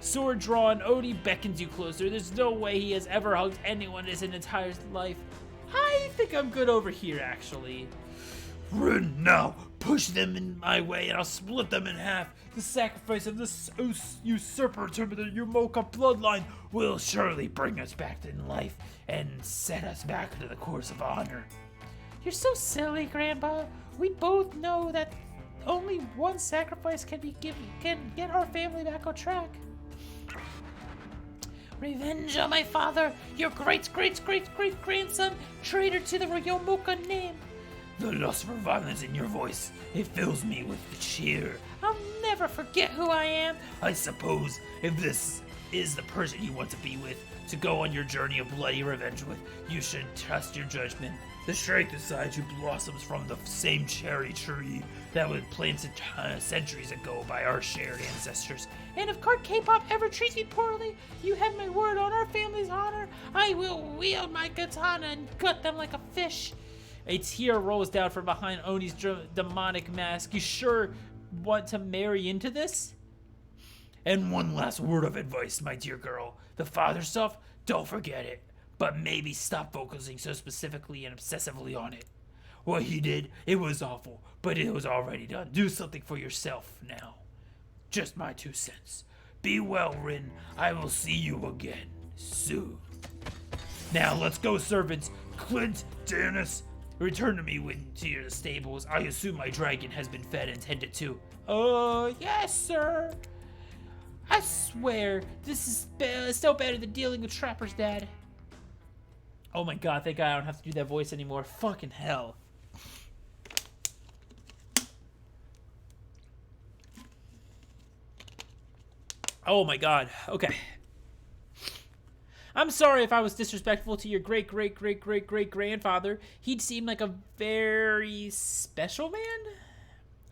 Sword drawn, Odie beckons you closer. There's no way he has ever hugged anyone in his entire life. I think I'm good over here, actually. Rin, now, push them in my way and I'll split them in half. The sacrifice of this usurper to the Yumoka bloodline will surely bring us back to life and set us back to the course of honor. You're so silly, Grandpa. We both know that only one sacrifice can get our family back on track. Revenge on my father, your great-great-great-great-grandson, traitor to the Ryomuka name. The lust for violence in your voice, it fills me with cheer. I'll never forget who I am. I suppose if this is the person you want to be with, to go on your journey of bloody revenge with, you should trust your judgment. The strength inside you blossoms from the same cherry tree that was planted centuries ago by our shared ancestors. And if carkpop ever treats me poorly, you have my word on our family's honor. I will wield my katana and gut them like a fish. A tear rolls down from behind Oni's demonic mask. You sure want to marry into this? And one last word of advice, my dear girl. The father stuff, don't forget it. But maybe stop focusing so specifically and obsessively on it. What he did, it was awful, but it was already done. Do something for yourself now. Just my 2 cents. Be well, Rin. I will see you again soon. Now let's go, servants. Clint, Dennis, return to me to your stables. I assume my dragon has been fed and tended to. Yes, sir. I swear, this is so better than dealing with Trapper's dad. Oh my god, thank God I don't have to do that voice anymore. Fucking hell. Oh my god. Okay. I'm sorry if I was disrespectful to your great-great-great-great-great-grandfather. He'd seemed like a very special man.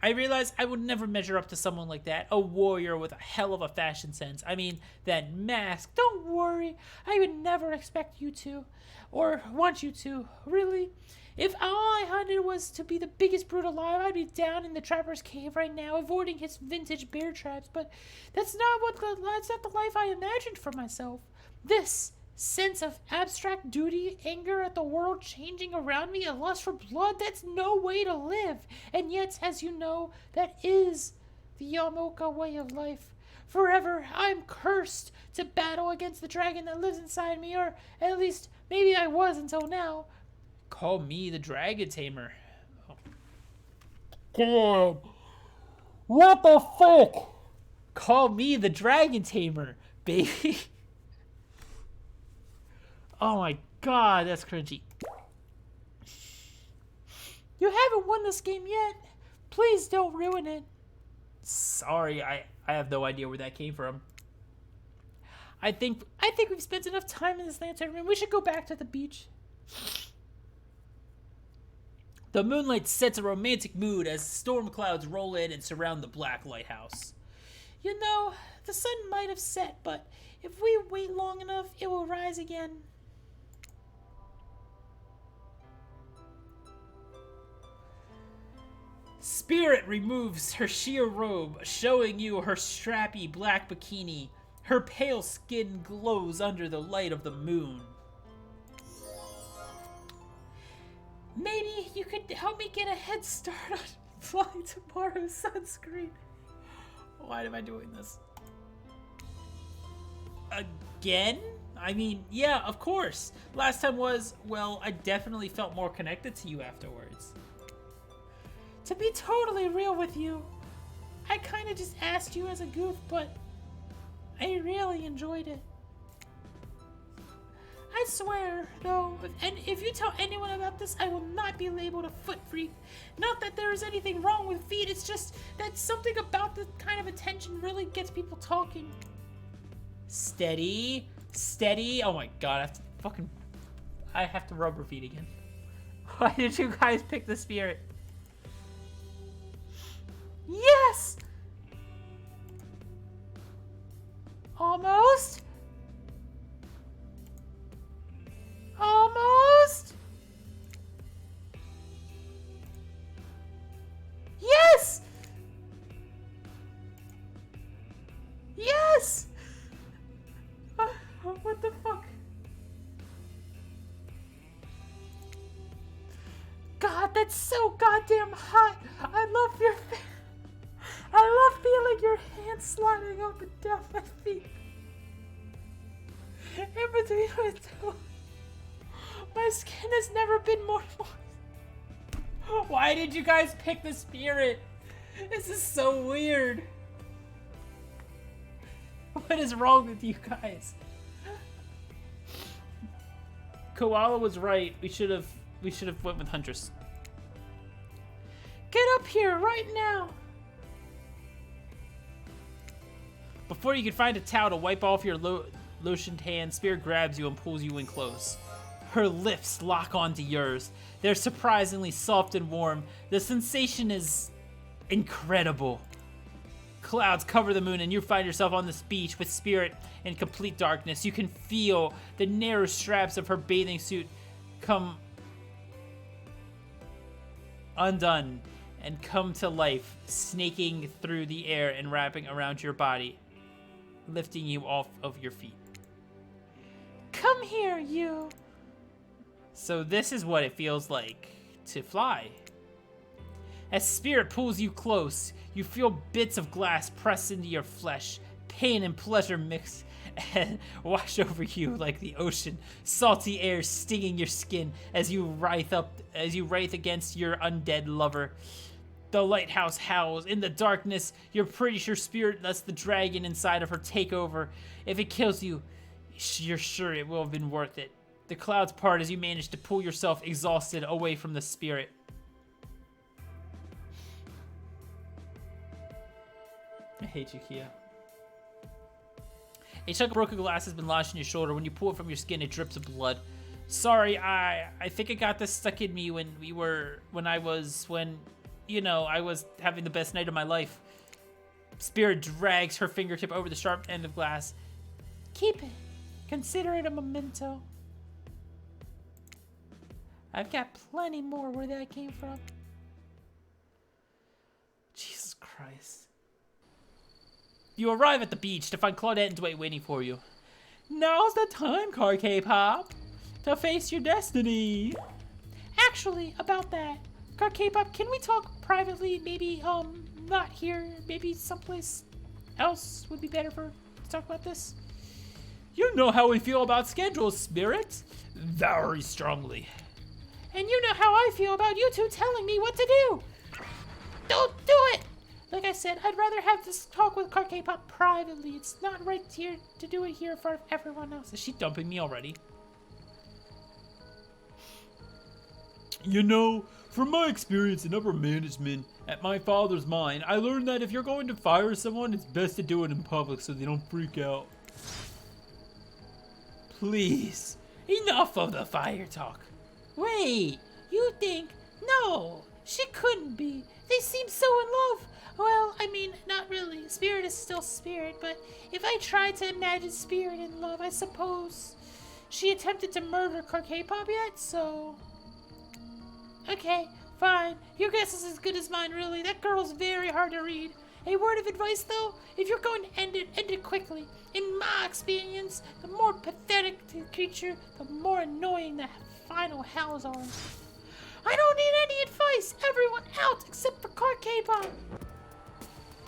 I realize I would never measure up to someone like that, a warrior with a hell of a fashion sense. I mean, that mask. Don't worry, I would never expect you to, or want you to, really. If all I hunted was to be the biggest brute alive, I'd be down in the trapper's cave right now, avoiding his vintage bear traps, but that's not the life I imagined for myself. This sense of abstract duty, anger at the world changing around me, a lust for blood, that's no way to live. And yet, as you know, that is the Yamoka way of life. Forever, I'm cursed to battle against the dragon that lives inside me, or at least maybe I was until now. Call me the Dragon Tamer. Damn. What the fuck? Call me the Dragon Tamer, baby. Oh my god, that's cringy. You haven't won this game yet. Please don't ruin it. Sorry, I have no idea where that came from. I think we've spent enough time in this lantern room. We should go back to the beach. The moonlight sets a romantic mood as storm clouds roll in and surround the black lighthouse. You know, the sun might have set, but if we wait long enough, it will rise again. Spirit removes her sheer robe, showing you her strappy black bikini. Her pale skin glows under the light of the moon. Maybe you could help me get a head start on flying tomorrow's sunscreen. Why am I doing this? Again? I mean, yeah, of course. Last time was, well, I definitely felt more connected to you afterwards. To be totally real with you, I kind of just asked you as a goof, but I really enjoyed it. I swear, though, if you tell anyone about this, I will not be labeled a foot freak. Not that there is anything wrong with feet, it's just that something about this kind of attention really gets people talking. Steady, steady. Oh my god, I have to rubber feet again. Why did you guys pick the spirit? Yes! Almost? Almost? Yes! Yes! What the fuck? God, that's so goddamn hot! I love your face! I love feeling your hands sliding up and down my feet. In between my toes. My skin has never been more moist. Why did you guys pick the spirit? This is so weird. What is wrong with you guys? Koala was right. We should have went with Huntress. Get up here right now. Before you can find a towel to wipe off your lotioned hands, Spirit grabs you and pulls you in close. Her lips lock onto yours. They're surprisingly soft and warm. The sensation is incredible. Clouds cover the moon and you find yourself on this beach with Spirit in complete darkness. You can feel the narrow straps of her bathing suit come undone and come to life, snaking through the air and wrapping around your body, lifting you off of your feet. Come here, you! So this is what it feels like to fly. As Spirit pulls you close, you feel bits of glass press into your flesh. Pain and pleasure mix and wash over you like the ocean. Salty air stinging your skin as you writhe against your undead lover. The lighthouse howls. In the darkness, you're pretty sure Spirit lets the dragon inside of her take over. If it kills you, you're sure it will have been worth it. The clouds part as you manage to pull yourself exhausted away from the spirit. I hate you, Kia. A chunk of broken glass has been lodged in your shoulder. When you pull it from your skin, it drips of blood. Sorry, I think I got this stuck in me when you know, I was having the best night of my life. Spirit drags her fingertip over the sharp end of glass. Keep it. Consider it a memento. I've got plenty more where that came from. Jesus Christ. You arrive at the beach to find Claudette and Dwight waiting for you. Now's the time, Kpop, to face your destiny. Actually, about that, Kpop, can we talk privately? Maybe, not here. Maybe someplace else would be better to talk about this. You know how we feel about schedules, Spirit. Very strongly. And you know how I feel about you two telling me what to do. Don't do it! Like I said, I'd rather have this talk with Kpop privately. It's not right here to do it here in front of everyone else. Is she dumping me already? You know, from my experience in upper management at my father's mine, I learned that if you're going to fire someone, it's best to do it in public so they don't freak out. Please, enough of the fire talk. Wait, you think? No, she couldn't be. They seem so in love. Well, I mean, not really. Spirit is still Spirit, but if I tried to imagine Spirit in love, I suppose she attempted to murder Kpop yet, so... Okay, fine. Your guess is as good as mine, really. That girl's very hard to read. A word of advice, though, if you're going to end it quickly. In my experience, the more pathetic the creature, the more annoying the final hows are. I don't need any advice. Everyone out except for Kpop.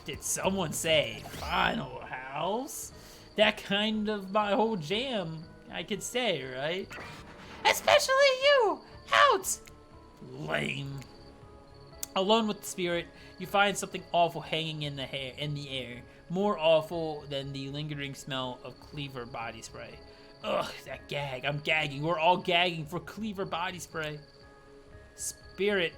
Did someone say final house? That kind of my whole jam, I could say, right? Especially you! Out! Lame. Alone with the spirit, you find something awful hanging in the air. More awful than the lingering smell of Cleaver body spray. Ugh, that gag. I'm gagging. We're all gagging for Cleaver body spray. Spirit,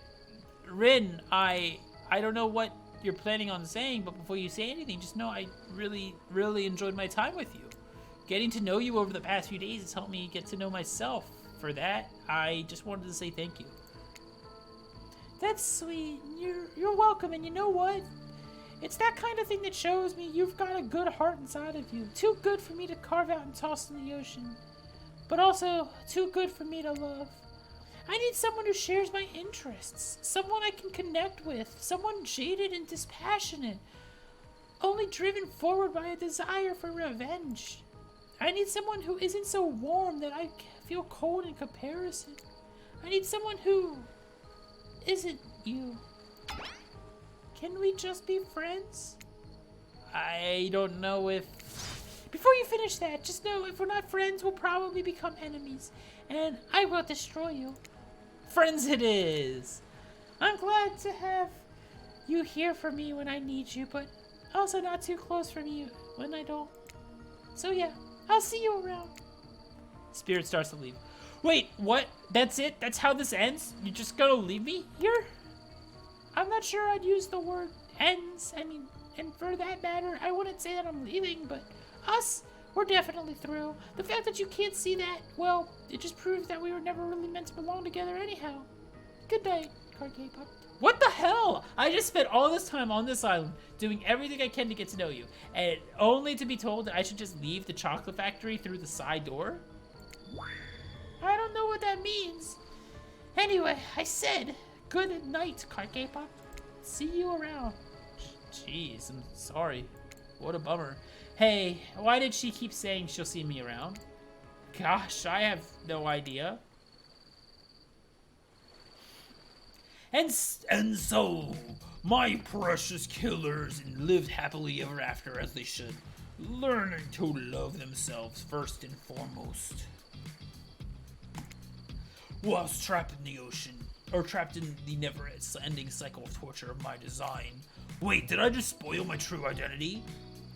Rin, I don't know what you're planning on saying, but before you say anything, just know I really, really enjoyed my time with you. Getting to know you over the past few days has helped me get to know myself. For that, I just wanted to say thank you. That's sweet. You're welcome, and you know what? It's that kind of thing that shows me you've got a good heart inside of you. Too good for me to carve out and toss in the ocean. But also, too good for me to love. I need someone who shares my interests. Someone I can connect with. Someone jaded and dispassionate. Only driven forward by a desire for revenge. I need someone who isn't so warm that I feel cold in comparison. I need someone who isn't you. Can we just be friends? I don't know if... Before you finish that, just know if we're not friends, we'll probably become enemies. And I will destroy you. Friends it is! I'm glad to have you here for me when I need you, but also not too close for me when I don't. So yeah, I'll see you around. Spirit starts to leave. Wait, what? That's it? That's how this ends? You're just gonna leave me here? I'm not sure I'd use the word ends. I mean, and for that matter, I wouldn't say that I'm leaving, but us, we're definitely through. The fact that you can't see that, well, it just proves that we were never really meant to belong together anyhow. Good night, Kpop. What the hell? I just spent all this time on this island doing everything I can to get to know you, and only to be told that I should just leave the chocolate factory through the side door? I don't know what that means. Anyway, I said good night, Kpop. See you around. Jeez, I'm sorry. What a bummer. Hey, why did she keep saying she'll see me around? Gosh, I have no idea. And so, my precious killers lived happily ever after as they should, learning to love themselves first and foremost. Whilst trapped in the ocean, or trapped in the never-ending cycle of torture of my design. Wait, did I just spoil my true identity?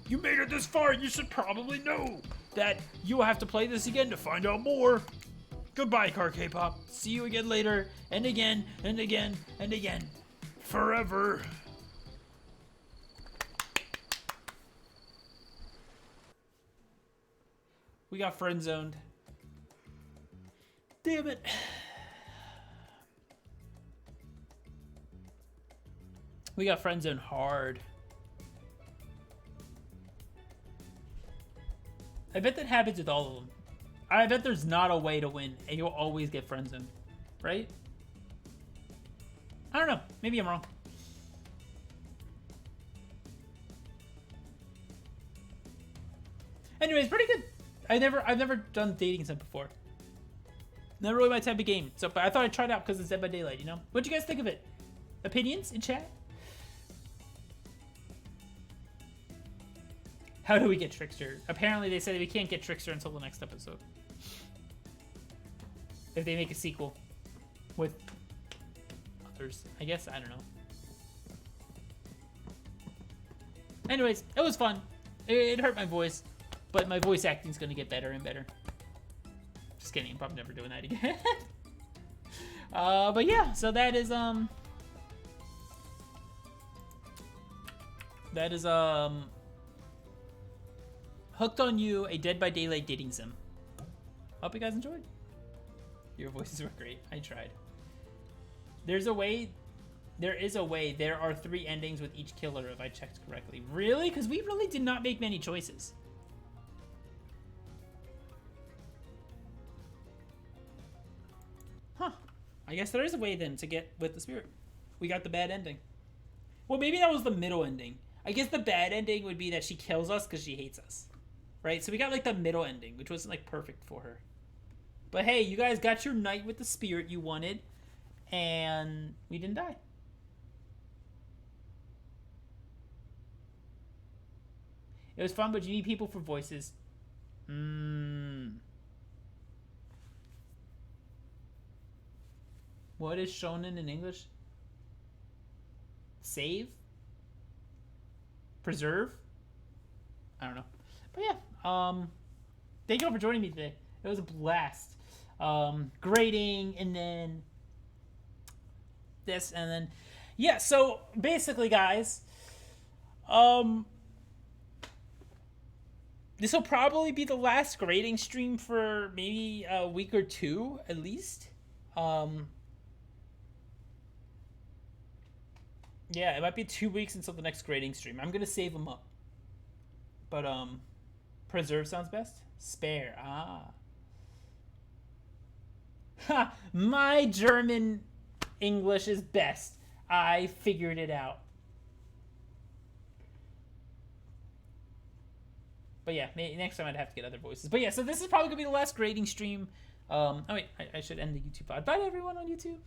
You made it this far, you should probably know that you will have to play this again to find out more. Goodbye, Kpop. See you again later, and again, and again, and again. Forever. We got friend-zoned. Damn it. We got friend zone hard. I bet that happens with all of them. I bet there's not a way to win, and you'll always get friend zoned, right? I don't know. Maybe I'm wrong. Anyways, pretty good. I've never done dating sim before. Not really my type of game. So, but I thought I'd try it out because it's Dead by Daylight. You know, what'd you guys think of it? Opinions in chat? How do we get Trickster? Apparently, they said we can't get Trickster until the next episode. If they make a sequel with others, I guess. I don't know. Anyways, it was fun. It hurt my voice, but my voice acting's gonna get better and better. Just kidding. I'm probably never doing that again. But yeah, so that is Hooked on You, a Dead by Daylight dating sim. Hope you guys enjoyed. Your voices were great. I tried. There is a way. There are 3 endings with each killer, if I checked correctly. Really? Because we really did not make many choices. Huh. I guess there is a way then to get with the spirit. We got the bad ending. Well, maybe that was the middle ending. I guess the bad ending would be that she kills us because she hates us. Right? So we got like the middle ending, which wasn't like perfect for her. But hey, you guys got your night with the spirit you wanted, and we didn't die. It was fun, but you need people for voices. What is shonen in English? Save? Preserve? I don't know. But yeah, thank you all for joining me today. It was a blast. Grading, and then this, and then yeah. So basically, guys, this will probably be the last grading stream for maybe a week or 2 at least. Yeah, it might be 2 weeks until the next grading stream. I'm gonna save them up, but preserve sounds best. Spare, Ha! My German English is best. I figured it out. But yeah, maybe next time I'd have to get other voices. But yeah, so this is probably gonna be the last grading stream. Oh wait, I should end the YouTube pod. Bye to everyone on YouTube.